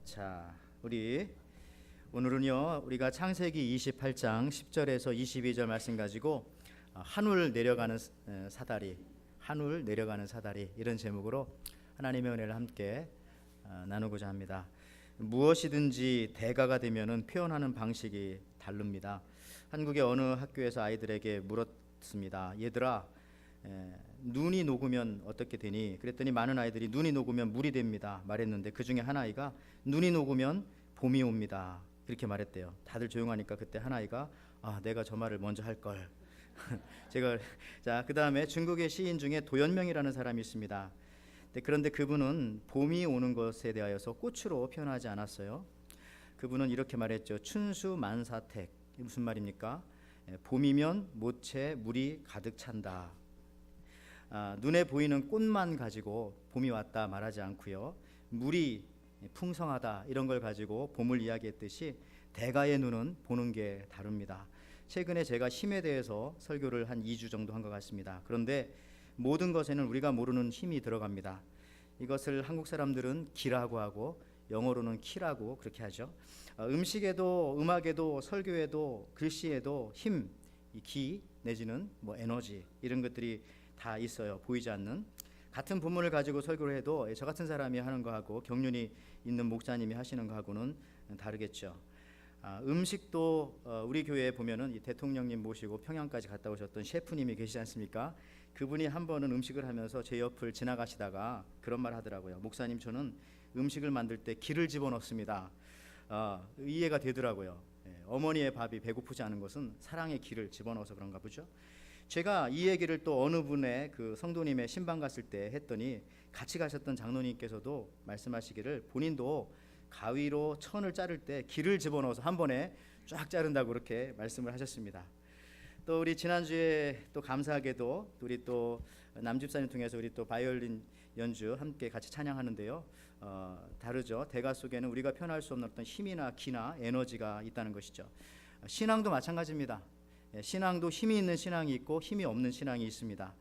자, 오늘은요, 우리가 창세기 28장 10절에서 22절 말씀 가지고 한울 내려가는 사다리, 한울 내려가는 사다리 이런 제목으로 하나님의 은혜를 함께 나누고자 합니다. 무엇이든지 대가가 되면은 표현하는 방식이 다릅니다. 한국의 어느 학교에서 아이들에게 물었습니다. 얘들아, 눈이 녹으면 어떻게 되니? 그랬더니 많은 아이들이 눈이 녹으면 물이 됩니다 말했는데, 그 중에 한 아이가 눈이 녹으면 봄이 옵니다 그렇게 말했대요. 다들 조용하니까 그때 한 아이가 내가 저 말을 먼저 할 걸. 그 다음에 중국의 시인 중에 도연명이라는 사람이 있습니다. 그런데 그분은 봄이 오는 것에 대하여서 꽃으로 표현하지 않았어요. 그분은 이렇게 말했죠. 춘수만사택. 무슨 말입니까? 봄이면 모채 물이 가득 찬다. 눈에 보이는 꽃만 가지고 봄이 왔다 말하지 않고요, 물이 풍성하다 이런 걸 가지고 봄을 이야기했듯이 대가의 눈은 보는 게 다릅니다. 최근에 제가 힘에 대해서 설교를 한 2주 정도 한 것 같습니다. 그런데 모든 것에는 우리가 모르는 힘이 들어갑니다. 이것을 한국 사람들은 기라고 하고 영어로는 키라고 그렇게 하죠. 음식에도 음악에도 설교에도 글씨에도 힘, 이 기 내지는 에너지 이런 것들이 다 있어요. 보이지 않는. 같은 본문을 가지고 설교를 해도 저 같은 사람이 하는 거하고 경륜이 있는 목사님이 하시는 거하고는 다르겠죠. 음식도 우리 교회에 보면은 이 대통령님 모시고 평양까지 갔다 오셨던 셰프님이 계시지 않습니까? 그분이 한 번은 음식을 하면서 제 옆을 지나가시다가 그런 말 하더라고요. 목사님, 저는 음식을 만들 때 기를 집어넣습니다. 이해가 되더라고요. 어머니의 밥이 배고프지 않은 것은 사랑의 기를 집어넣어서 그런가 보죠. 제가 이 얘기를 또 어느 분의 그 성도님의 신방 갔을 때 했더니 같이 가셨던 장로님께서도 말씀하시기를 본인도 가위로 천을 자를 때 기를 집어넣어서 한 번에 쫙 자른다고 그렇게 말씀을 하셨습니다. 또 우리 지난주에 또 감사하게도 우리 또 남집사님 통해서 우리 또 바이올린 연주 함께 같이 찬양하는데요, 다르죠. 대가 속에는 우리가 표현할 수 없는 어떤 힘이나 기나 에너지가 있다는 것이죠. 신앙도 마찬가지입니다. 신앙도 힘이 있는 신앙이 있고 힘이 없는 신앙이 있습니다.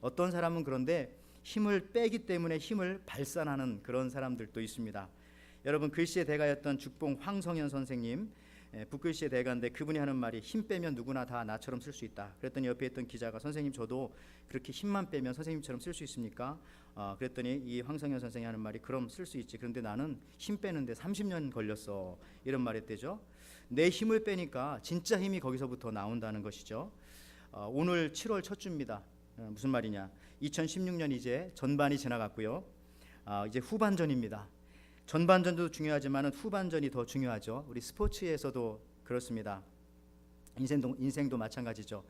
어떤 사람은 그런데 힘을 빼기 때문에 힘을 발산하는 그런 사람들도 있습니다. 여러분, 글씨의 대가였던 죽봉 황성현 선생님, 붓글씨의 대가인데 그분이 하는 말이 힘 빼면 누구나 다 나처럼 쓸 수 있다. 그랬더니 옆에 있던 기자가 선생님, 저도 그렇게 힘만 빼면 선생님처럼 쓸 수 있습니까? 그랬더니 이 황성현 선생이 하는 말이 그럼 쓸 수 있지. 그런데 나는 힘 빼는데 30년 걸렸어. 이런 말 했대죠. 내 힘을 빼니까 진짜 힘이 거기서부터 나온다는 것이죠. 오늘 7월 첫 주입니다. 무슨 말이냐? 2016년 이제 전반이 지나갔고요. 이제 후반전입니다. 전반전도 중요하지만 후반전이 더 중요하죠. 우리 스포츠에서도 그렇습니다. 인생도 마찬가지죠.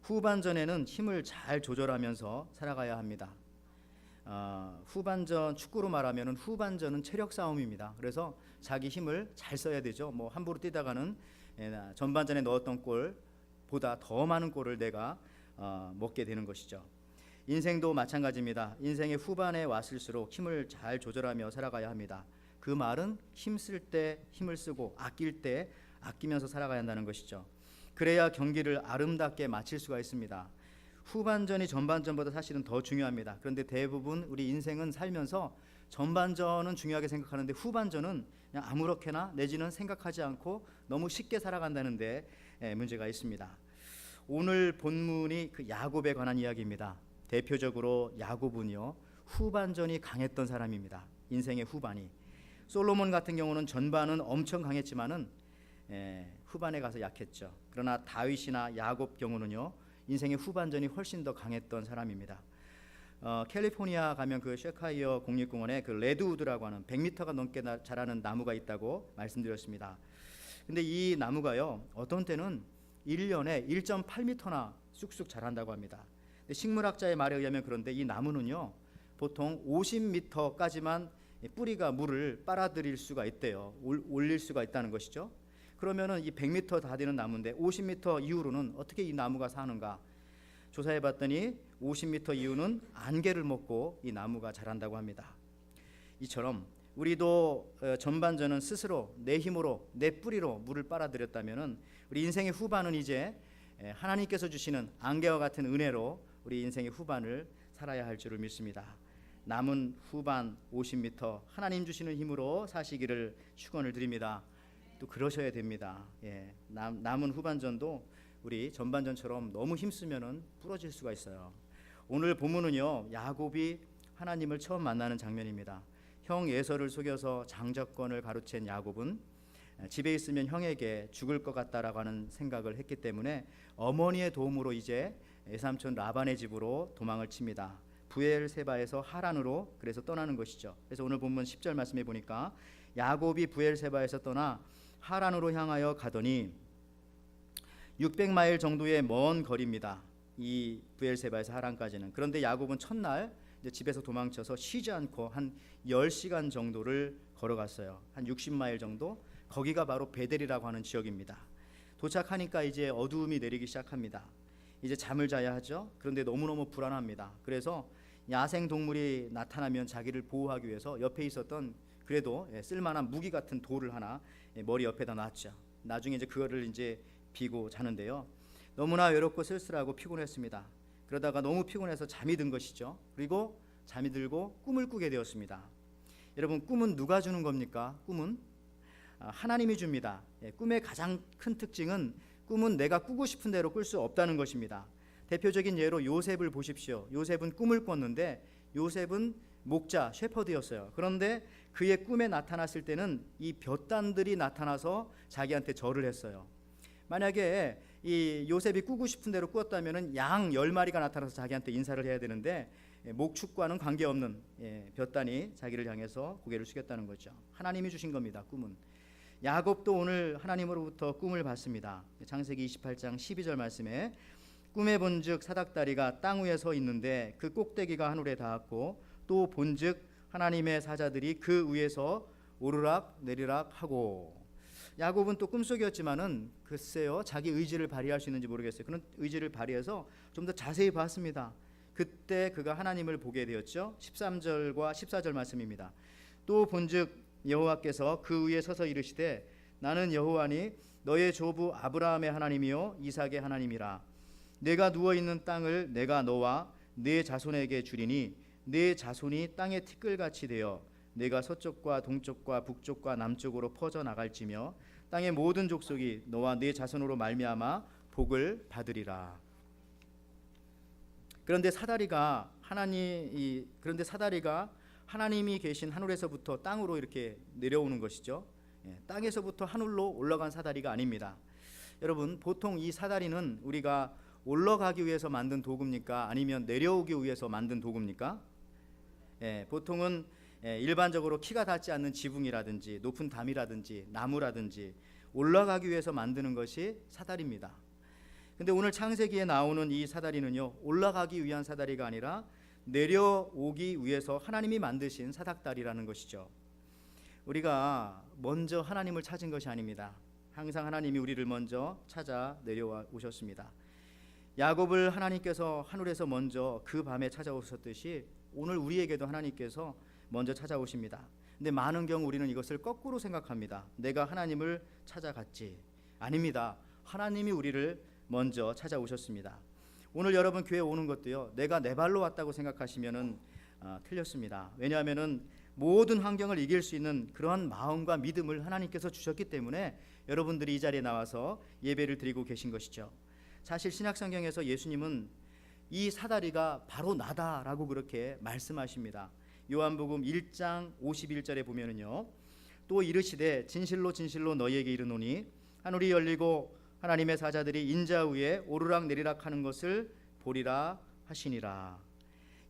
후반전에는 힘을 잘 조절하면서 살아가야 합니다. 후반전, 축구로 말하면 후반전은 체력 싸움입니다. 그래서 자기 힘을 잘 써야 되죠. 함부로 뛰다가는 전반전에 넣었던 골보다 더 많은 골을 내가 먹게 되는 것이죠. 인생도 마찬가지입니다. 인생의 후반에 왔을수록 힘을 잘 조절하며 살아가야 합니다. 그 말은 힘쓸 때 힘을 쓰고 아낄 때 아끼면서 살아가야 한다는 것이죠. 그래야 경기를 아름답게 마칠 수가 있습니다. 후반전이 전반전보다 사실은 더 중요합니다. 그런데 대부분 우리 인생은 살면서 전반전은 중요하게 생각하는데 후반전은 그냥 아무렇게나 내지는 생각하지 않고 너무 쉽게 살아간다는 데 문제가 있습니다. 오늘 본문이 그 야곱에 관한 이야기입니다. 대표적으로 야곱은요, 후반전이 강했던 사람입니다. 인생의 후반이. 솔로몬 같은 경우는 전반은 엄청 강했지만은 후반에 가서 약했죠. 그러나 다윗이나 야곱 경우는요, 인생의 후반전이 훨씬 더 강했던 사람입니다. 캘리포니아 가면 그 셰카이어 국립공원에 그 레드우드라고 하는 100m가 넘게 자라는 나무가 있다고 말씀드렸습니다. 근데 이 나무가요, 어떤 때는 1년에 1.8m나 쑥쑥 자란다고 합니다. 근데 식물학자의 말에 의하면 그런데 이 나무는요, 보통 50m까지만 뿌리가 물을 빨아들일 수가 있대요. 올릴 수가 있다는 것이죠. 그러면은 이 100m 다 되는 나무인데 50m 이후로는 어떻게 이 나무가 사는가? 조사해 봤더니 50m 이후는 안개를 먹고 이 나무가 자란다고 합니다. 이처럼 우리도 전반전은 스스로 내 힘으로 내 뿌리로 물을 빨아들였다면은 우리 인생의 후반은 이제 하나님께서 주시는 안개와 같은 은혜로 우리 인생의 후반을 살아야 할 줄을 믿습니다. 남은 후반 50m 하나님 주시는 힘으로 사시기를 축원을 드립니다. 또 그러셔야 됩니다. 남은 후반전도 우리 전반전처럼 너무 힘쓰면은 부러질 수가 있어요. 오늘 본문은요, 야곱이 하나님을 처음 만나는 장면입니다. 형 에서를 속여서 장자권을 가로챈 야곱은 집에 있으면 형에게 죽을 것 같다라고 하는 생각을 했기 때문에 어머니의 도움으로 이제 외삼촌 라반의 집으로 도망을 칩니다. 부엘세바에서 하란으로 그래서 떠나는 것이죠. 그래서 오늘 본문 10절 말씀해 보니까 야곱이 부엘세바에서 떠나 하란으로 향하여 가더니 600마일 정도의 먼 거리입니다. 이 부엘세바에서 하란까지는. 그런데 야곱은 첫날 이제 집에서 도망쳐서 쉬지 않고 한 10시간 정도를 걸어갔어요. 한 60마일 정도. 거기가 바로 베델이라고 하는 지역입니다. 도착하니까 이제 어두움이 내리기 시작합니다. 이제 잠을 자야 하죠. 그런데 너무너무 불안합니다. 그래서 야생 동물이 나타나면 자기를 보호하기 위해서 옆에 있었던 그래도 쓸만한 무기 같은 돌을 하나 머리 옆에다 놨죠. 나중에 이제 그거를 이제 비고 자는데요. 너무나 외롭고 쓸쓸하고 피곤했습니다. 그러다가 너무 피곤해서 잠이 든 것이죠. 그리고 잠이 들고 꿈을 꾸게 되었습니다. 여러분, 꿈은 누가 주는 겁니까? 꿈은 하나님이 줍니다. 꿈의 가장 큰 특징은 꿈은 내가 꾸고 싶은 대로 꿀 수 없다는 것입니다. 대표적인 예로 요셉을 보십시오. 요셉은 꿈을 꿨는데 요셉은 목자, 셰퍼드였어요. 그런데 그의 꿈에 나타났을 때는 이 볕단들이 나타나서 자기한테 절을 했어요. 만약에 이 요셉이 꾸고 싶은 대로 꾸었다면 양 10마리가 나타나서 자기한테 인사를 해야 되는데 목축과는 관계없는 볕단이 자기를 향해서 고개를 숙였다는 거죠. 하나님이 주신 겁니다. 꿈은. 야곱도 오늘 하나님으로부터 꿈을 봤습니다. 창세기 28장 12절 말씀에 꿈에 본즉 사닥다리가 땅 위에 서 있는데 그 꼭대기가 하늘에 닿았고 또 본즉 하나님의 사자들이 그 위에서 오르락 내리락 하고. 야곱은 또 꿈속이었지만은 글쎄요, 자기 의지를 발휘할 수 있는지 모르겠어요. 그런 의지를 발휘해서 좀 더 자세히 봤습니다. 그때 그가 하나님을 보게 되었죠. 13절과 14절 말씀입니다. 또 본즉 여호와께서 그 위에 서서 이르시되 나는 여호와니 너의 조부 아브라함의 하나님이요 이삭의 하나님이라. 내가 누워있는 땅을 내가 너와 네 자손에게 주리니 네 자손이 땅의 티끌같이 되어 내가 서쪽과 동쪽과 북쪽과 남쪽으로 퍼져 나갈지며 땅의 모든 족속이 너와 네 자손으로 말미암아 복을 받으리라. 그런데 사다리가 하나님이 계신 하늘에서부터 땅으로 이렇게 내려오는 것이죠. 땅에서부터 하늘로 올라간 사다리가 아닙니다. 여러분, 보통 이 사다리는 우리가 올라가기 위해서 만든 도구입니까? 아니면 내려오기 위해서 만든 도구입니까? 보통은 일반적으로 키가 닿지 않는 지붕이라든지 높은 담이라든지 나무라든지 올라가기 위해서 만드는 것이 사다리입니다. 근데 오늘 창세기에 나오는 이 사다리는요, 올라가기 위한 사다리가 아니라 내려오기 위해서 하나님이 만드신 사닥다리라는 것이죠. 우리가 먼저 하나님을 찾은 것이 아닙니다. 항상 하나님이 우리를 먼저 찾아 내려와 오셨습니다. 야곱을 하나님께서 하늘에서 먼저 그 밤에 찾아오셨듯이 오늘 우리에게도 하나님께서 먼저 찾아오십니다. 근데 많은 경우 우리는 이것을 거꾸로 생각합니다. 내가 하나님을 찾아갔지. 아닙니다. 하나님이 우리를 먼저 찾아오셨습니다. 오늘 여러분 교회 오는 것도요, 내가 내 발로 왔다고 생각하시면은 틀렸습니다. 왜냐하면은 모든 환경을 이길 수 있는 그러한 마음과 믿음을 하나님께서 주셨기 때문에 여러분들이 이 자리에 나와서 예배를 드리고 계신 것이죠. 사실 신약성경에서 예수님은 이 사다리가 바로 나다라고 그렇게 말씀하십니다. 요한복음 1장 51절에 보면은요, 또 이르시되 진실로 진실로 너희에게 이르노니 하늘이 열리고 하나님의 사자들이 인자 위에 오르락 내리락 하는 것을 보리라 하시니라.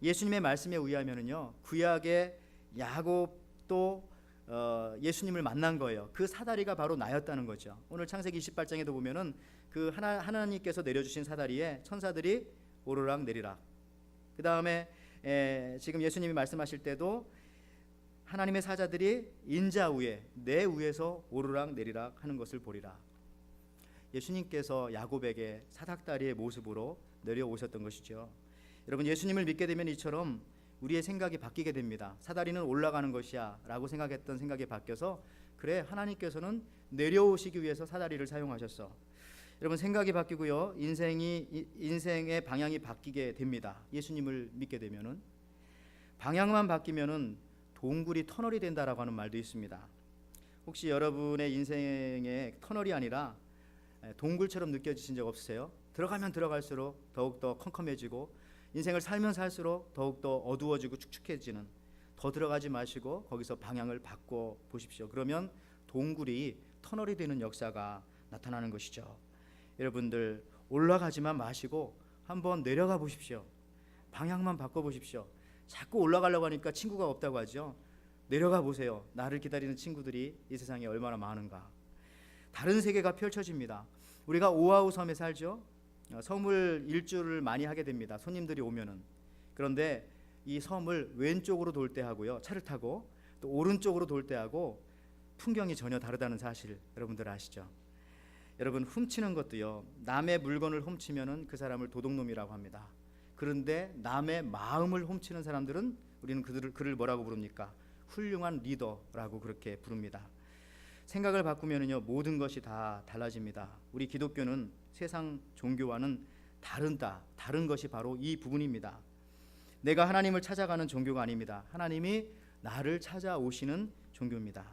예수님의 말씀에 의하면은요, 구약의 야곱도 예수님을 만난 거예요. 그 사다리가 바로 나였다는 거죠. 오늘 창세기 28장에도 보면은 그 하나님께서 내려주신 사다리에 천사들이 오르락 내리락. 그 다음에 지금 예수님이 말씀하실 때도 하나님의 사자들이 인자 위에 내 위에서 오르락 내리락 하는 것을 보리라. 예수님께서 야곱에게 사닥다리의 모습으로 내려오셨던 것이죠. 여러분, 예수님을 믿게 되면 이처럼 우리의 생각이 바뀌게 됩니다. 사다리는 올라가는 것이야 라고 생각했던 생각이 바뀌어서 그래, 하나님께서는 내려오시기 위해서 사다리를 사용하셨어. 여러분, 생각이 방향만 바뀌면은 동굴이 터널이 된다라고 하는 말도 있습니다. 혹시 여러분의 인생에 터널이 아니라 동굴처럼 느껴지신 적 없으세요? 들어가면 들어갈수록 더욱더 컴컴해지고 인생을 살면 살수록 더욱더 어두워지고 축축해지는, 더 들어가지 마시고 거기서 방향을 바꿔 보십시오. 그러면 동굴이 터널이 되는 역사가 나타나는 것이죠. 여러분들 올라가지만 마시고 한번 내려가 보십시오. 방향만 바꿔 보십시오. 자꾸 올라가려고 하니까 친구가 없다고 하죠. 내려가 보세요. 나를 기다리는 친구들이 이 세상에 얼마나 많은가. 다른 세계가 펼쳐집니다. 우리가 오아후 섬에 살죠. 섬을 일주를 많이 하게 됩니다. 손님들이 오면은. 그런데 이 섬을 왼쪽으로 돌 때 하고요, 차를 타고 또 오른쪽으로 돌 때 하고 풍경이 전혀 다르다는 사실 여러분들 아시죠? 여러분, 훔치는 것도요, 남의 물건을 훔치면은 그 사람을 도둑놈이라고 합니다. 그런데 남의 마음을 훔치는 사람들은 우리는 그를 뭐라고 부릅니까? 훌륭한 리더라고 그렇게 부릅니다. 생각을 바꾸면은요, 모든 것이 다 달라집니다. 우리 기독교는 세상 종교와는 다른 것이 바로 이 부분입니다. 내가 하나님을 찾아가는 종교가 아닙니다. 하나님이 나를 찾아오시는 종교입니다.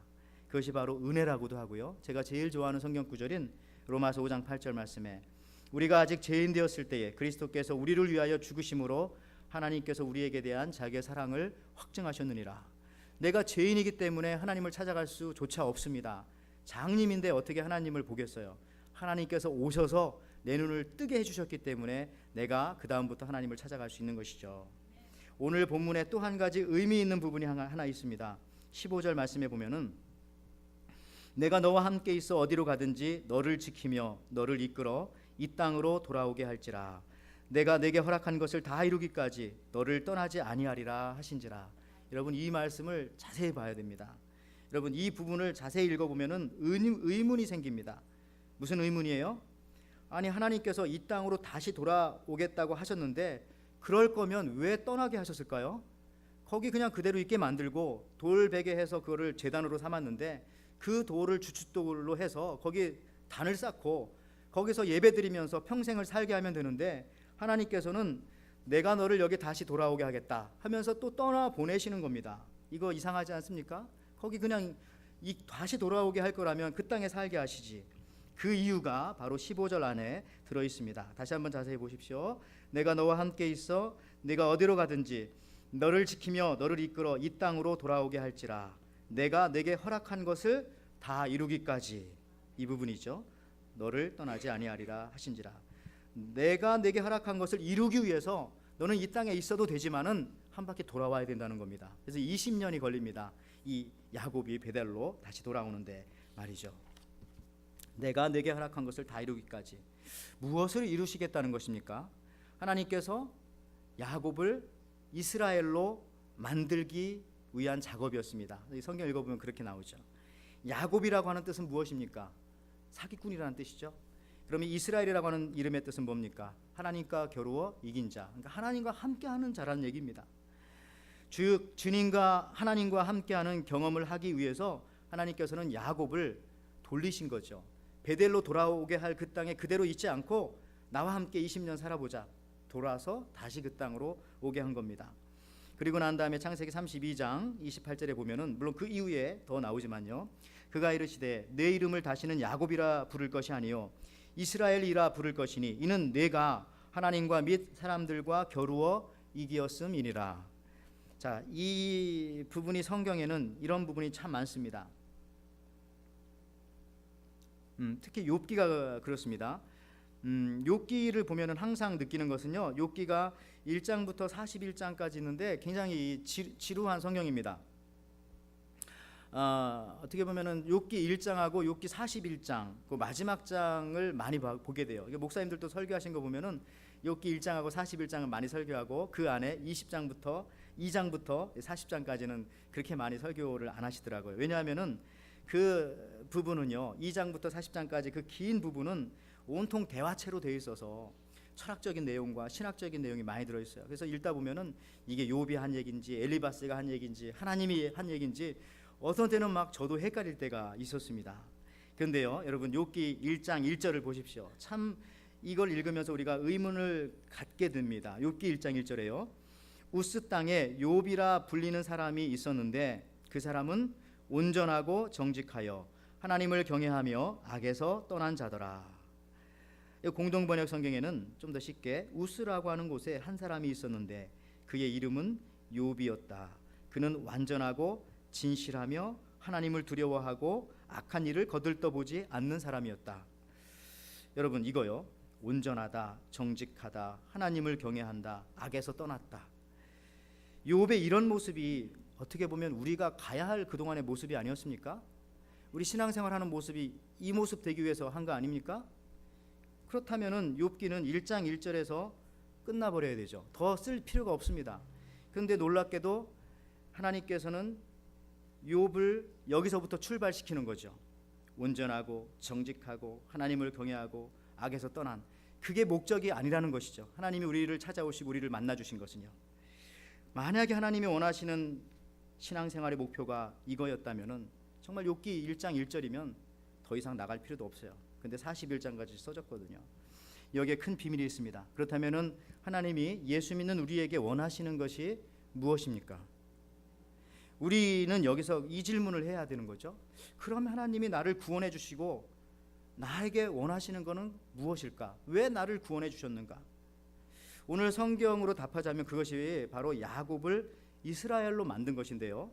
그것이 바로 은혜라고도 하고요, 제가 제일 좋아하는 성경 구절인 로마서 5장 8절 말씀에 우리가 아직 죄인 되었을 때에 그리스도께서 우리를 위하여 죽으심으로 하나님께서 우리에게 대한 자기의 사랑을 확증하셨느니라. 내가 죄인이기 때문에 하나님을 찾아갈 수조차 없습니다. 장님인데 어떻게 하나님을 보겠어요? 하나님께서 오셔서 내 눈을 뜨게 해주셨기 때문에 내가 그 다음부터 하나님을 찾아갈 수 있는 것이죠. 오늘 본문에 또 한 가지 의미 있는 부분이 하나 있습니다. 15절 말씀에 보면은 내가 너와 함께 있어 어디로 가든지 너를 지키며 너를 이끌어 이 땅으로 돌아오게 할지라. 내가 내게 허락한 것을 다 이루기까지 너를 떠나지 아니하리라 하신지라. 여러분, 이 말씀을 자세히 봐야 됩니다. 여러분, 이 부분을 자세히 읽어보면은 의문이 생깁니다. 무슨 의문이에요? 아니, 하나님께서 이 땅으로 다시 돌아오겠다고 하셨는데 그럴 거면 왜 떠나게 하셨을까요? 거기 그냥 그대로 있게 만들고 돌베개 해서 그거를 제단으로 삼았는데 그 돌을 주춧돌로 해서 거기 단을 쌓고 거기서 예배드리면서 평생을 살게 하면 되는데 하나님께서는 내가 너를 여기 다시 돌아오게 하겠다 하면서 또 떠나 보내시는 겁니다. 이거 이상하지 않습니까? 거기 그냥 다시 돌아오게 할 거라면 그 땅에 살게 하시지. 그 이유가 바로 15절 안에 들어 있습니다. 다시 한번 자세히 보십시오. 내가 너와 함께 있어 내가 어디로 가든지 너를 지키며 너를 이끌어 이 땅으로 돌아오게 할지라. 내가 내게 허락한 것을 다 이루기까지. 이 부분이죠. 너를 떠나지 아니하리라 하신지라. 내가 내게 허락한 것을 이루기 위해서 너는 이 땅에 있어도 되지만은 한 바퀴 돌아와야 된다는 겁니다. 그래서 20년이 걸립니다. 이 야곱이 베델로 다시 돌아오는데 말이죠. 내가 내게 허락한 것을 다 이루기까지. 무엇을 이루시겠다는 것입니까? 하나님께서 야곱을 이스라엘로 만들기 위한 작업이었습니다. 성경 읽어보면 그렇게 나오죠. 야곱이라고 하는 뜻은 무엇입니까? 사기꾼이라는 뜻이죠. 그러면 이스라엘이라고 하는 이름의 뜻은 뭡니까? 하나님과 겨루어 이긴 자. 그러니까 하나님과 함께하는 자라는 얘기입니다. 즉 주님과 하나님과 함께하는 경험을 하기 위해서 하나님께서는 야곱을 돌리신 거죠. 베델로 돌아오게 할 그 땅에 그대로 있지 않고 나와 함께 20년 살아보자. 돌아서 다시 그 땅으로 오게 한 겁니다. 그리고 난 다음에 창세기 32장 28절에 보면은 물론 그 이후에 더 나오지만요. 그가 이르시되 내 이름을 다시는 야곱이라 부를 것이 아니요 이스라엘이라 부를 것이니 이는 내가 하나님과 및 사람들과 겨루어 이기었음이니라. 자, 이 부분이 성경에는 이런 부분이 참 많습니다. 특히 욥기가 그렇습니다. 욥기를 보면은 항상 느끼는 것은요, 욥기가 1장부터 41장까지 있는데 굉장히 지루한 성경입니다. 어떻게 보면은 욥기 1장하고 욥기 41장 그 마지막 장을 많이 보게 돼요. 목사님들도 설교하신 거 보면은 욥기 1장하고 41장을 많이 설교하고 그 안에 20장부터 2장부터 40장까지는 그렇게 많이 설교를 안 하시더라고요. 왜냐하면은 그 부분은요, 2장부터 40장까지 그 긴 부분은 온통 대화체로 되어 있어서 철학적인 내용과 신학적인 내용이 많이 들어 있어요. 그래서 읽다 보면은 이게 욥이 한 얘기인지 엘리바스가 한 얘기인지 하나님이 한 얘기인지 어떤 때는 막 저도 헷갈릴 때가 있었습니다. 그런데요, 여러분 욥기 1장 1절을 보십시오. 참 이걸 읽으면서 우리가 의문을 갖게 됩니다. 욥기 1장 1절에요. 우스 땅에 욥이라 불리는 사람이 있었는데 그 사람은 온전하고 정직하여 하나님을 경외하며 악에서 떠난 자더라. 공동번역 성경에는 좀 더 쉽게 우스라고 하는 곳에 한 사람이 있었는데 그의 이름은 욥이었다. 그는 완전하고 진실하며 하나님을 두려워하고 악한 일을 거들떠보지 않는 사람이었다. 여러분, 이거요, 온전하다, 정직하다, 하나님을 경외한다, 악에서 떠났다. 욥의 이런 모습이 어떻게 보면 우리가 가야 할 그동안의 모습이 아니었습니까? 우리 신앙생활하는 모습이 이 모습 되기 위해서 한 거 아닙니까? 그렇다면은 욥기는 1장 1절에서 끝나버려야 되죠. 더 쓸 필요가 없습니다. 그런데 놀랍게도 하나님께서는 욥을 여기서부터 출발시키는 거죠. 온전하고 정직하고 하나님을 경외하고 악에서 떠난, 그게 목적이 아니라는 것이죠. 하나님이 우리를 찾아오시고 우리를 만나주신 것은요. 만약에 하나님이 원하시는 신앙생활의 목표가 이거였다면 정말 욥기 1장 1절이면 더 이상 나갈 필요도 없어요. 근데 41장까지 써졌거든요. 여기에 큰 비밀이 있습니다. 그렇다면 하나님이 예수 믿는 우리에게 원하시는 것이 무엇입니까? 우리는 여기서 이 질문을 해야 되는 거죠. 그럼 하나님이 나를 구원해 주시고 나에게 원하시는 것은 무엇일까? 왜 나를 구원해 주셨는가? 오늘 성경으로 답하자면 그것이 바로 야곱을 이스라엘로 만든 것인데요.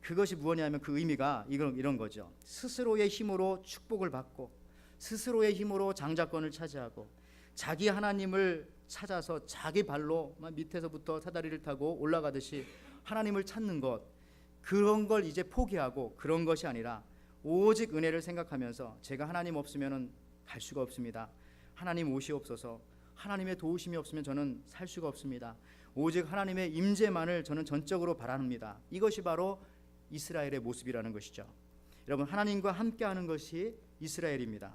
그것이 무엇이냐면 그 의미가 이런 거죠. 스스로의 힘으로 축복을 받고 스스로의 힘으로 장자권을 차지하고 자기 하나님을 찾아서 자기 발로 밑에서부터 사다리를 타고 올라가듯이 하나님을 찾는 것, 그런 걸 이제 포기하고 그런 것이 아니라 오직 은혜를 생각하면서 제가 하나님 없으면 갈 수가 없습니다. 하나님 오시옵소서. 하나님의 도우심이 없으면 저는 살 수가 없습니다. 오직 하나님의 임재만을 저는 전적으로 바랍니다. 이것이 바로 이스라엘의 모습이라는 것이죠. 여러분, 하나님과 함께하는 것이 이스라엘입니다.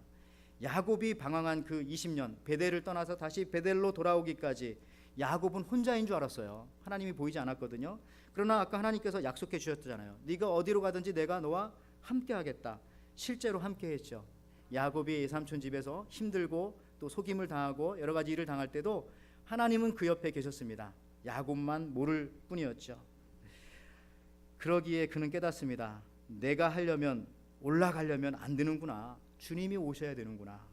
야곱이 방황한 그 20년, 베델을 떠나서 다시 베델로 돌아오기까지 야곱은 혼자인 줄 알았어요. 하나님이 보이지 않았거든요. 그러나 아까 하나님께서 약속해 주셨잖아요. 네가 어디로 가든지 내가 너와 함께하겠다. 실제로 함께했죠. 야곱이 삼촌 집에서 힘들고 또 속임을 당하고 여러 가지 일을 당할 때도 하나님은 그 옆에 계셨습니다. 야곱만 모를 뿐이었죠. 그러기에 그는 깨닫습니다. 내가 올라가려면 안 되는구나. 주님이 오셔야 되는구나.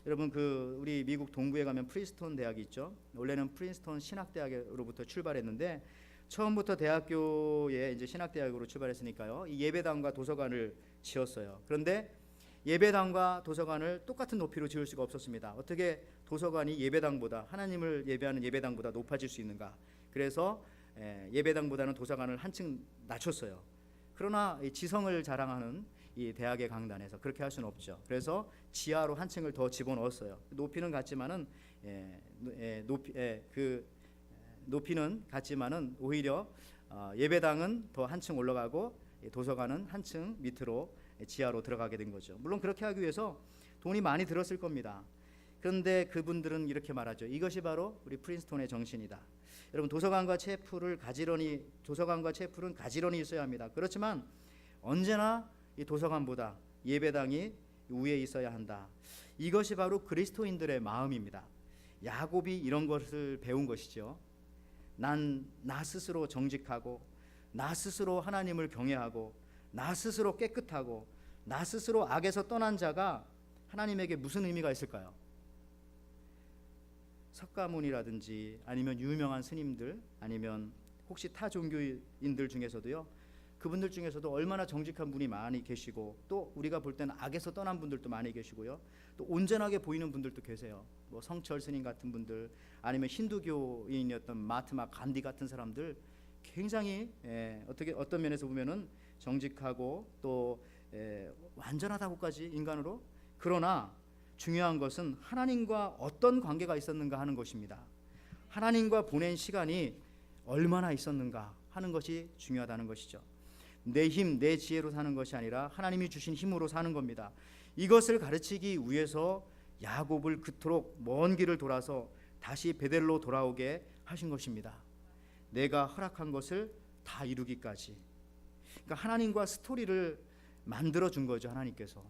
여러분, 우리 미국 동부에 가면 프린스턴 대학이 있죠. 원래는 프린스턴 신학대학으로부터 출발했는데 처음부터 대학교에 이제 신학대학으로 출발했으니까요. 이 예배당과 도서관을 지었어요. 그런데 예배당과 도서관을 똑같은 높이로 지을 수가 없었습니다. 어떻게 도서관이 예배당보다, 하나님을 예배하는 예배당보다 높아질 수 있는가? 그래서 예배당보다는 도서관을 한층 낮췄어요. 그러나 지성을 자랑하는 이 대학의 강단에서 그렇게 할 수는 없죠. 그래서 지하로 한 층을 더 집어넣었어요. 높이는 같지만은 높이는 같지만은 오히려 예배당은 더 한층 올라가고 도서관은 한층 밑으로 지하로 들어가게 된 거죠. 물론 그렇게 하기 위해서 돈이 많이 들었을 겁니다. 그런데 그분들은 이렇게 말하죠. 이것이 바로 우리 프린스턴의 정신이다. 여러분, 도서관과 채플은 가지런히 있어야 합니다. 그렇지만 언제나 이 도서관보다 예배당이 위에 있어야 한다. 이것이 바로 그리스도인들의 마음입니다. 야곱이 이런 것을 배운 것이죠. 나 스스로 정직하고 나 스스로 하나님을 경외하고 나 스스로 깨끗하고 나 스스로 악에서 떠난 자가 하나님에게 무슨 의미가 있을까요? 석가모니라든지 아니면 유명한 스님들, 아니면 혹시 타 종교인들 중에서도요, 그분들 중에서도 얼마나 정직한 분이 많이 계시고 또 우리가 볼 때는 악에서 떠난 분들도 많이 계시고요, 또 온전하게 보이는 분들도 계세요. 뭐 성철 스님 같은 분들, 아니면 힌두교인이었던 마하트마 간디 같은 사람들, 굉장히 어떤 면에서 보면은 정직하고 또 완전하다고까지 인간으로. 그러나 중요한 것은 하나님과 어떤 관계가 있었는가 하는 것입니다. 하나님과 보낸 시간이 얼마나 있었는가 하는 것이 중요하다는 것이죠. 내 힘, 내 지혜로 사는 것이 아니라 하나님이 주신 힘으로 사는 겁니다. 이것을 가르치기 위해서 야곱을 그토록 먼 길을 돌아서 다시 베델로 돌아오게 하신 것입니다. 내가 허락한 것을 다 이루기까지. 그러니까 하나님과 스토리를 만들어 준 거죠. 하나님께서.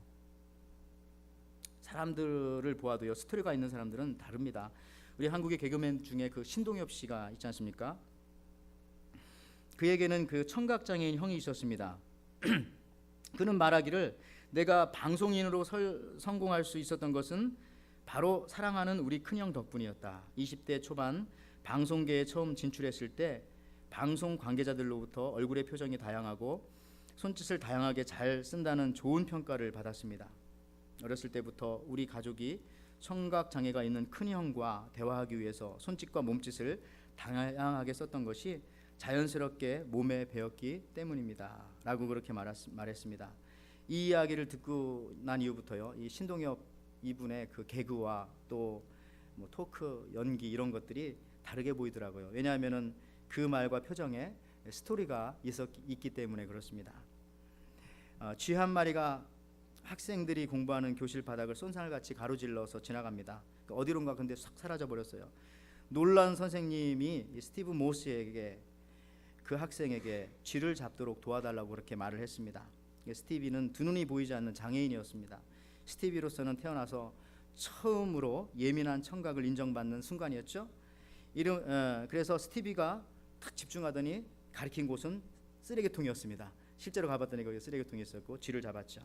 사람들을 보아도요, 스토리가 있는 사람들은 다릅니다. 우리 한국의 개그맨 중에 그 신동엽 씨가 있지 않습니까? 그에게는 그 청각장애인 형이 있었습니다. 그는 말하기를 내가 방송인으로 성공할 수 있었던 것은 바로 사랑하는 우리 큰형 덕분이었다. 20대 초반 방송계에 처음 진출했을 때 방송 관계자들로부터 얼굴의 표정이 다양하고 손짓을 다양하게 잘 쓴다는 좋은 평가를 받았습니다. 어렸을 때부터 우리 가족이 청각장애가 있는 큰형과 대화하기 위해서 손짓과 몸짓을 다양하게 썼던 것이 자연스럽게 몸에 배었기 때문입니다. 라고 그렇게 말했습니다. 이 이야기를 듣고 난 이후부터요, 이 신동엽 이분의 그 개그와 또 뭐 토크, 연기 이런 것들이 다르게 보이더라고요. 왜냐하면은 그 말과 표정에 스토리가 있기 때문에 그렇습니다. 쥐 한 마리가 학생들이 공부하는 교실 바닥을 쏜살같이 가로질러서 지나갑니다. 어디론가 근데 싹 사라져 버렸어요. 놀란 선생님이 스티브 모스에게 그 학생에게 쥐를 잡도록 도와달라고 그렇게 말을 했습니다. 스티비는 두 눈이 보이지 않는 장애인이었습니다. 스티비로서는 태어나서 처음으로 예민한 청각을 인정받는 순간이었죠. 그래서 스티비가 딱 집중하더니 가리킨 곳은 쓰레기통이었습니다. 실제로 가봤더니 거기 쓰레기통이 있었고 쥐를 잡았죠.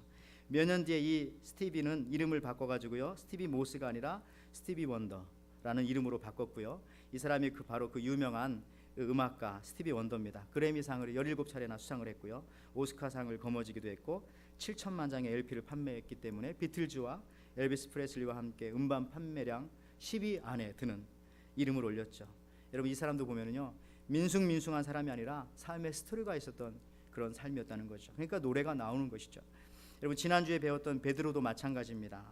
몇 년 뒤에 이 스티비는 이름을 바꿔가지고요, 스티비 모스가 아니라 스티비 원더라는 이름으로 바꿨고요. 이 사람이 바로 그 유명한 음악가 스티비 원더입니다. 그래미상을 17차례나 수상을 했고요. 오스카상을 거머쥐기도 했고 7천만 장의 LP를 판매했기 때문에 비틀즈와 엘비스 프레슬리와 함께 음반 판매량 10위 안에 드는 이름을 올렸죠. 여러분, 이 사람도 보면은요, 민숭민숭한 사람이 아니라 삶의 스토리가 있었던 그런 삶이었다는 거죠. 그러니까 노래가 나오는 것이죠. 여러분, 지난주에 배웠던 베드로도 마찬가지입니다.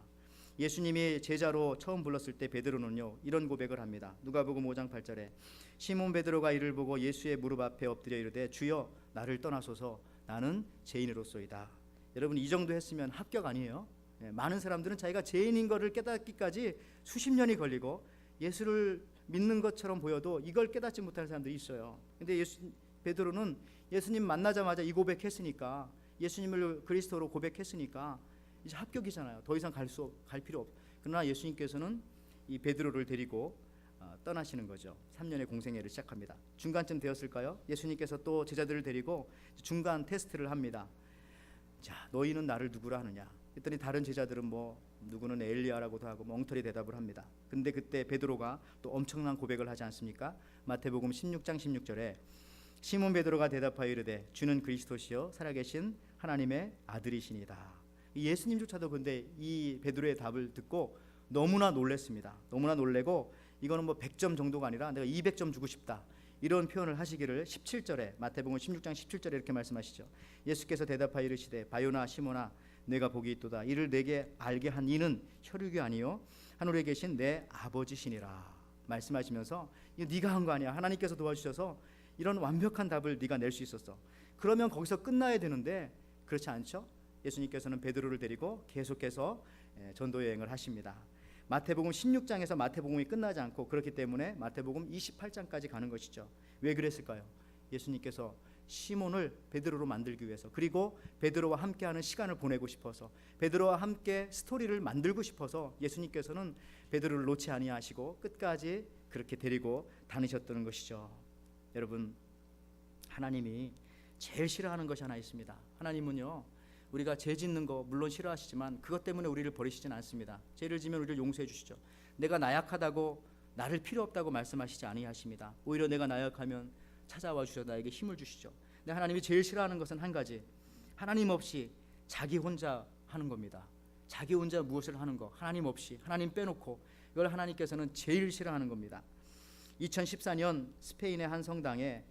예수님이 제자로 처음 불렀을 때 베드로는요, 이런 고백을 합니다. 누가복음 5장 8절에 시몬 베드로가 이를 보고 예수의 무릎 앞에 엎드려 이르되 주여 나를 떠나소서 나는 죄인으로소이다. 여러분, 이 정도 했으면 합격 아니에요? 많은 사람들은 자기가 죄인인 것을 깨닫기까지 수십 년이 걸리고 예수를 믿는 것처럼 보여도 이걸 깨닫지 못하는 사람들이 있어요. 근데 베드로는 예수님 만나자마자 이 고백했으니까, 예수님을 그리스도로 고백했으니까 이제 합격이잖아요. 더 이상 갈 필요 없. 그러나 예수님께서는 이 베드로를 데리고 떠나시는 거죠. 3년의 공생애를 시작합니다. 중간쯤 되었을까요? 예수님께서 또 제자들을 데리고 중간 테스트를 합니다. 자, 너희는 나를 누구라 하느냐? 그랬더니 다른 제자들은 뭐 누구는 엘리야라고도 하고 엉터리 대답을 합니다. 근데 그때 베드로가 또 엄청난 고백을 하지 않습니까? 마태복음 16장 16절에 시몬 베드로가 대답하여 이르되 주는 그리스도시요 살아계신 하나님의 아들이시니이다. 예수님조차도 근데 이 베드로의 답을 듣고 너무나 놀랐습니다. 너무나 놀래고 이거는 뭐 100점 정도가 아니라 내가 200점 주고 싶다, 이런 표현을 하시기를 17절에 마태복음 16장 17절에 이렇게 말씀하시죠. 예수께서 대답하여 이르시되 바요나 시몬아 내가 복이 있도다. 이를 내게 알게 한 이는 혈육이 아니요 하늘에 계신 내 아버지시니라 말씀하시면서 이거 네가 한 거 아니야. 하나님께서 도와주셔서 이런 완벽한 답을 네가 낼 수 있었어. 그러면 거기서 끝나야 되는데 그렇지 않죠? 예수님께서는 베드로를 데리고 계속해서 전도 여행을 하십니다. 마태복음 16장에서 마태복음이 끝나지 않고 그렇기 때문에 마태복음 28장까지 가는 것이죠. 왜 그랬을까요? 예수님께서 시몬을 베드로로 만들기 위해서, 그리고 베드로와 함께하는 시간을 보내고 싶어서, 베드로와 함께 스토리를 만들고 싶어서 예수님께서는 베드로를 놓지 아니하시고 끝까지 그렇게 데리고 다니셨던 것이죠. 여러분, 하나님이 제일 싫어하는 것이 하나 있습니다. 하나님은요, 우리가 죄 짓는 거 물론 싫어하시지만 그것 때문에 우리를 버리시진 않습니다. 죄를 지면 우리를 용서해 주시죠. 내가 나약하다고 나를 필요 없다고 말씀하시지 아니하십니다. 오히려 내가 나약하면 찾아와 주셔서 나에게 힘을 주시죠. 근데 하나님이 제일 싫어하는 것은 한 가지, 하나님 없이 자기 혼자 하는 겁니다. 자기 혼자 무엇을 하는 거, 하나님 없이, 하나님 빼놓고, 이걸 하나님께서는 제일 싫어하는 겁니다. 2014년 스페인의 한 성당에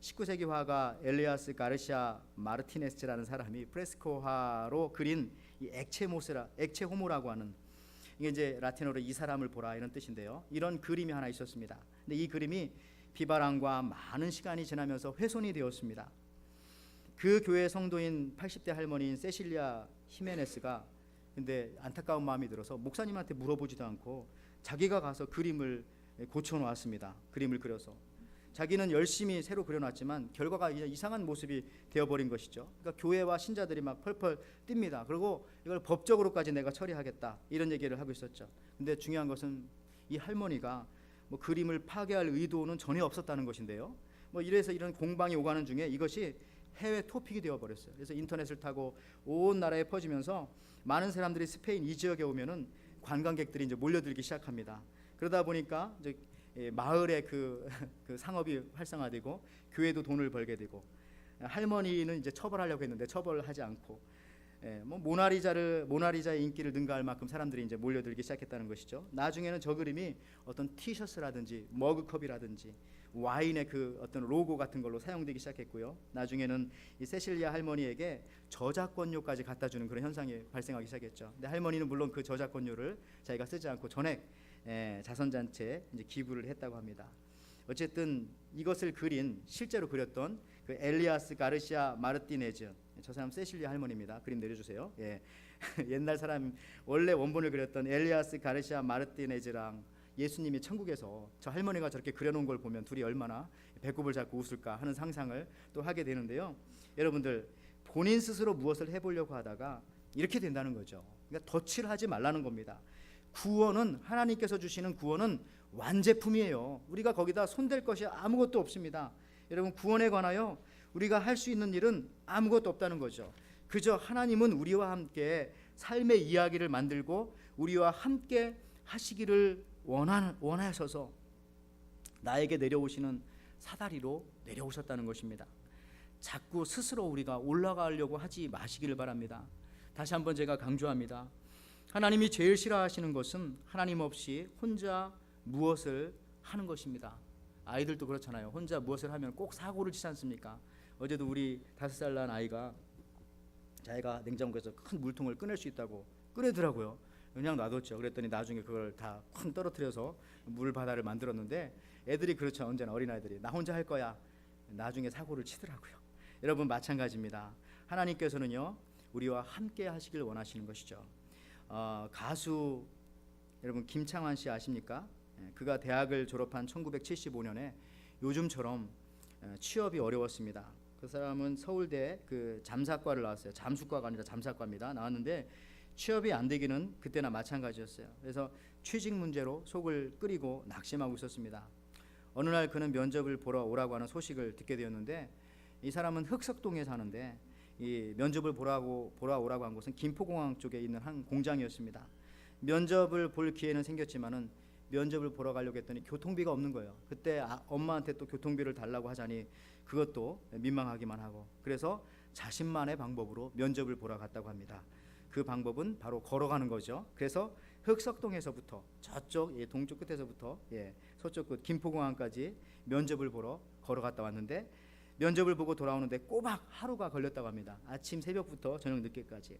19세기 화가 엘리아스 가르시아 마르티네스라는 사람이 프레스코화로 그린 이 액체 호모라고 하는, 이게 이제 라틴어로 이 사람을 보라 이런 뜻인데요. 이런 그림이 하나 있었습니다. 근데 이 그림이 비바람과 많은 시간이 지나면서 훼손이 되었습니다. 그 교회 성도인 80대 할머니인 세실리아 히메네스가 근데 안타까운 마음이 들어서 목사님한테 물어보지도 않고 자기가 가서 그림을 고쳐놓았습니다. 그림을 그려서 자기는 열심히 새로 그려놨지만 결과가 이상한 모습이 되어버린 것이죠. 그러니까 교회와 신자들이 막 펄펄 뜁니다. 그리고 이걸 법적으로까지 내가 처리하겠다 이런 얘기를 하고 있었죠. 근데 중요한 것은 이 할머니가 뭐 그림을 파괴할 의도는 전혀 없었다는 것인데요. 뭐 이래서 이런 공방이 오가는 중에 이것이 해외 토픽이 되어 버렸어요. 그래서 인터넷을 타고 온 나라에 퍼지면서 많은 사람들이 스페인 이 지역에 오면은 관광객들이 이제 몰려들기 시작합니다. 그러다 보니까 이제 마을의 그 상업이 활성화되고 교회도 돈을 벌게 되고, 할머니는 이제 처벌하려고 했는데 처벌하지 않고, 뭐 모나리자의 인기를 능가할 만큼 사람들이 이제 몰려들기 시작했다는 것이죠. 나중에는 저 그림이 어떤 티셔츠라든지 머그컵이라든지 와인의 그 어떤 로고 같은 걸로 사용되기 시작했고요. 나중에는 이 세실리아 할머니에게 저작권료까지 갖다 주는 그런 현상이 발생하기 시작했죠. 근데 할머니는 물론 그 저작권료를 자기가 쓰지 않고 전액 자선단체에 이제 기부를 했다고 합니다. 어쨌든 이것을 그린, 실제로 그렸던 그 엘리아스 가르시아 마르티네즈, 저 사람 세실리아 할머니입니다. 그림 내려주세요. 예. 옛날 사람, 원래 원본을 그렸던 엘리아스 가르시아 마르티네즈랑 예수님이 천국에서 저 할머니가 저렇게 그려놓은 걸 보면 둘이 얼마나 배꼽을 잡고 웃을까 하는 상상을 또 하게 되는데요. 여러분들, 본인 스스로 무엇을 해보려고 하다가 이렇게 된다는 거죠. 그러니까 덫을 하지 말라는 겁니다. 구원은, 하나님께서 주시는 구원은 완제품이에요. 우리가 거기다 손댈 것이 아무것도 없습니다. 여러분, 구원에 관하여 우리가 할 수 있는 일은 아무것도 없다는 거죠. 그저 하나님은 우리와 함께 삶의 이야기를 만들고 우리와 함께 하시기를 원하셔서 나에게 내려오시는 사다리로 내려오셨다는 것입니다. 자꾸 스스로 우리가 올라가려고 하지 마시기를 바랍니다. 다시 한번 제가 강조합니다. 하나님이 제일 싫어하시는 것은 하나님 없이 혼자 무엇을 하는 것입니다. 아이들도 그렇잖아요. 혼자 무엇을 하면 꼭 사고를 치지 않습니까? 어제도 우리 5살 난 아이가 자기가 냉장고에서 큰 물통을 꺼낼 수 있다고 꺼내더라고요. 그냥 놔뒀죠. 그랬더니 나중에 그걸 다 쿵 떨어뜨려서 물 바다를 만들었는데, 애들이 그렇죠. 언제나 어린아이들이 나 혼자 할 거야. 나중에 사고를 치더라고요. 여러분, 마찬가지입니다. 하나님께서는요, 우리와 함께 하시길 원하시는 것이죠. 가수 여러분 김창완 씨 아십니까? 그가 대학을 졸업한 1975년에 요즘처럼 취업이 어려웠습니다. 그 사람은 서울대 그 잠사과를 나왔어요. 잠수과가 아니라 잠사과입니다. 나왔는데 취업이 안 되기는 그때나 마찬가지였어요. 그래서 취직 문제로 속을 끓이고 낙심하고 있었습니다. 어느 날 그는 면접을 보러 오라고 하는 소식을 듣게 되었는데, 이 사람은 흑석동에 사는데 이 면접을 보러 오라고 한 곳은 김포공항 쪽에 있는 한 공장이었습니다. 면접을 볼 기회는 생겼지만은 면접을 보러 가려고 했더니 교통비가 없는 거예요. 그때 엄마한테 또 교통비를 달라고 하자니 그것도 민망하기만 하고, 그래서 자신만의 방법으로 면접을 보러 갔다고 합니다. 그 방법은 바로 걸어가는 거죠. 그래서 흑석동에서부터 저쪽 동쪽 끝에서부터 서쪽 끝 김포공항까지 면접을 보러 걸어갔다 왔는데, 면접을 보고 돌아오는데 꼬박 하루가 걸렸다고 합니다. 아침 새벽부터 저녁 늦게까지.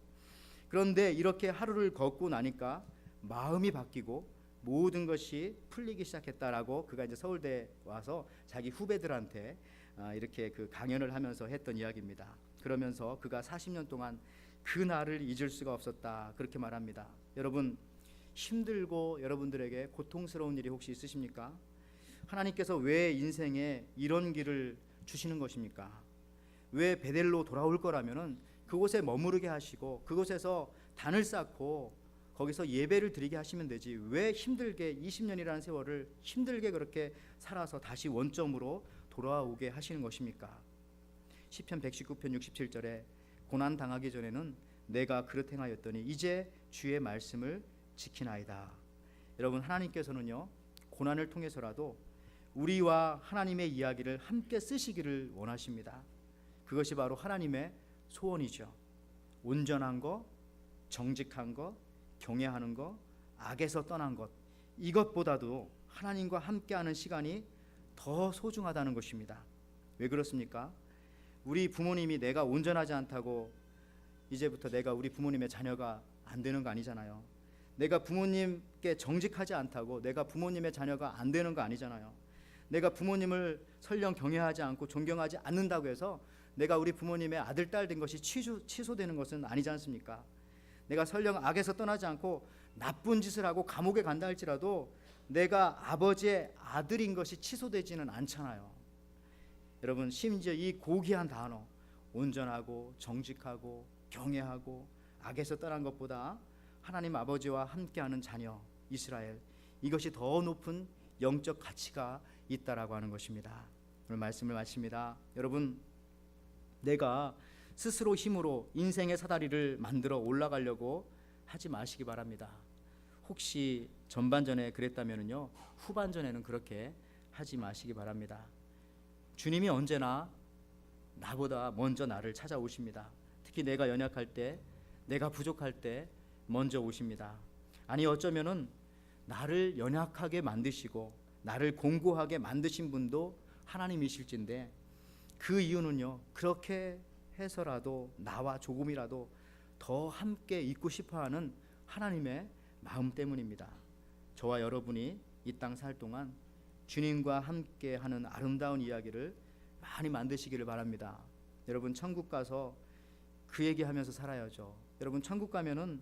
그런데 이렇게 하루를 걷고 나니까 마음이 바뀌고 모든 것이 풀리기 시작했다라고 그가 이제 서울대 와서 자기 후배들한테 이렇게 그 강연을 하면서 했던 이야기입니다. 그러면서 그가 40년 동안 그 날을 잊을 수가 없었다, 그렇게 말합니다. 여러분, 힘들고 여러분들에게 고통스러운 일이 혹시 있으십니까? 하나님께서 왜 인생에 이런 길을 주시는 것입니까? 왜 베델로 돌아올 거라면은 그곳에 머무르게 하시고 그곳에서 단을 쌓고 거기서 예배를 드리게 하시면 되지, 왜 힘들게 20년이라는 세월을 힘들게 그렇게 살아서 다시 원점으로 돌아오게 하시는 것입니까? 시편 119편 67절에 고난 당하기 전에는 내가 그릇 행하였더니 이제 주의 말씀을 지키나이다. 여러분, 하나님께서는요, 고난을 통해서라도 우리와 하나님의 이야기를 함께 쓰시기를 원하십니다. 그것이 바로 하나님의 소원이죠. 온전한 것, 정직한 것, 경외하는 것, 악에서 떠난 것, 이것보다도 하나님과 함께하는 시간이 더 소중하다는 것입니다. 왜 그렇습니까? 우리 부모님이 내가 온전하지 않다고 이제부터 내가 우리 부모님의 자녀가 안 되는 거 아니잖아요. 내가 부모님께 정직하지 않다고 내가 부모님의 자녀가 안 되는 거 아니잖아요. 내가 부모님을 설령 경외하지 않고 존경하지 않는다고 해서 내가 우리 부모님의 아들, 딸 된 것이 취소되는 것은 아니지 않습니까? 내가 설령 악에서 떠나지 않고 나쁜 짓을 하고 감옥에 간다 할지라도 내가 아버지의 아들인 것이 취소되지는 않잖아요. 여러분, 심지어 이 고귀한 단어, 온전하고 정직하고 경외하고 악에서 떠난 것보다 하나님 아버지와 함께하는 자녀 이스라엘, 이것이 더 높은 영적 가치가 있다라고 하는 것입니다. 오늘 말씀을 마칩니다. 여러분, 내가 스스로 힘으로 인생의 사다리를 만들어 올라가려고 하지 마시기 바랍니다. 혹시 전반전에 그랬다면요, 후반전에는 그렇게 하지 마시기 바랍니다. 주님이 언제나 나보다 먼저 나를 찾아오십니다. 특히 내가 연약할 때, 내가 부족할 때 먼저 오십니다. 아니, 어쩌면은 나를 연약하게 만드시고 나를 공고하게 만드신 분도 하나님이실진데, 그 이유는요, 그렇게 해서라도 나와 조금이라도 더 함께 있고 싶어하는 하나님의 마음 때문입니다. 저와 여러분이 이 땅 살 동안 주님과 함께하는 아름다운 이야기를 많이 만드시기를 바랍니다. 여러분, 천국 가서 그 얘기하면서 살아야죠. 여러분, 천국 가면은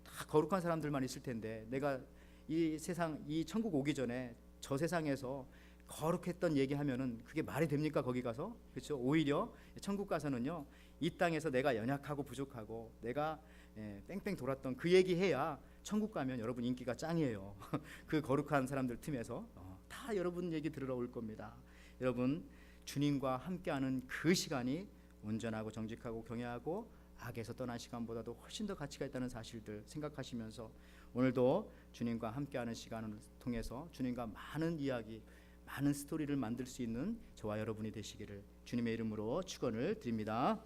다 거룩한 사람들만 있을 텐데, 내가 이 세상, 이 천국 오기 전에 저 세상에서 거룩했던 얘기하면은 그게 말이 됩니까? 거기 가서? 그렇죠? 오히려 천국 가서는요, 이 땅에서 내가 연약하고 부족하고 내가 뺑뺑 돌았던 그 얘기해야 천국 가면 여러분 인기가 짱이에요. 그 거룩한 사람들 틈에서 다 여러분 얘기 들으러 올 겁니다. 여러분, 주님과 함께하는 그 시간이 온전하고 정직하고 경외하고 악에서 떠난 시간보다도 훨씬 더 가치가 있다는 사실들 생각하시면서, 오늘도 주님과 함께하는 시간을 통해서 주님과 많은 이야기, 많은 스토리를 만들 수 있는 저와 여러분이 되시기를 주님의 이름으로 축원을 드립니다.